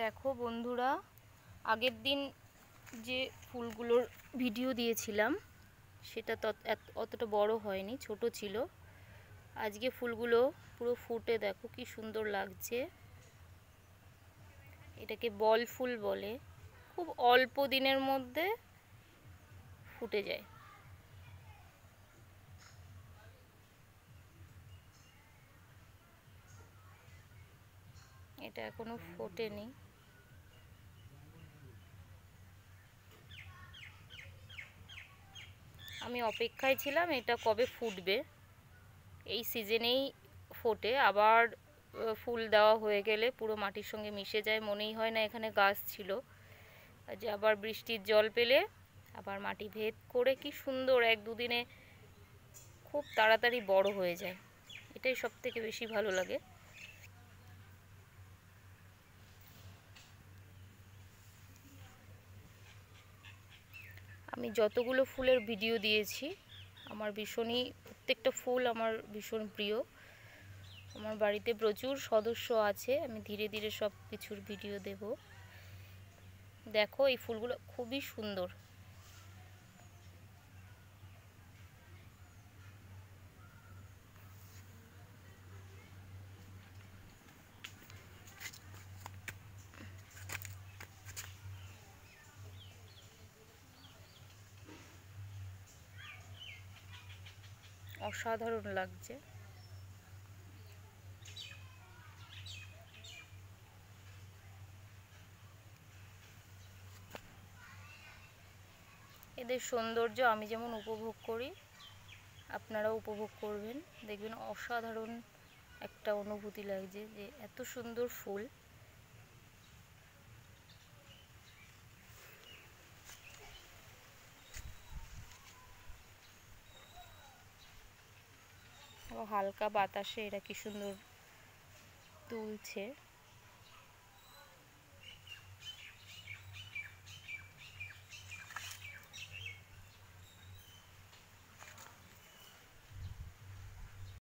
দেখো বন্ধুরা, আগের দিন যে ফুলগুলোর ভিডিও দিয়েছিলাম সেটা অতটা বড় হয়নি, ছোট ছিল। আজকে ফুলগুলো পুরো ফুটে দেখো কি সুন্দর লাগছে। এটাকে বল ফুল বলে, খুব অল্প দিনের মধ্যে ফুটে যায়। এটা এখনো ফোটেনি। আমি অপেক্ষায় ছিলাম এটা কবে ফুটবে। এই সিজনেই ফোটে, আবার ফুল দেওয়া হয়ে গেলে পুরো মাটির সঙ্গে মিশে যায়, মনেই হয় না এখানে গাছ ছিল। যে আবার বৃষ্টির জল পেলে আবার মাটি ভেদ করে কি সুন্দর এক দুদিনে খুব তাড়াতাড়ি বড় হয়ে যায়। এটাই সব থেকে বেশি ভালো লাগে। আমি যতগুলো ফুলের ভিডিও দিয়েছি আমার ভীষণই, প্রত্যেকটা ফুল আমার ভীষণ প্রিয়। আমার বাড়িতে প্রচুর সদস্য আছে, আমি ধীরে ধীরে সব কিছুর ভিডিও দেব। দেখো এই ফুলগুলো খুবই সুন্দর। অসাধারণ লাগছে। এদের সৌন্দর্য আমি যেমন উপভোগ করি আপনারাও উপভোগ করবেন, দেখবেন অসাধারণ একটা অনুভূতি লাগছে যে এত সুন্দর ফুল। হালকা বাতাসে এরা কি সুন্দর দুলছে।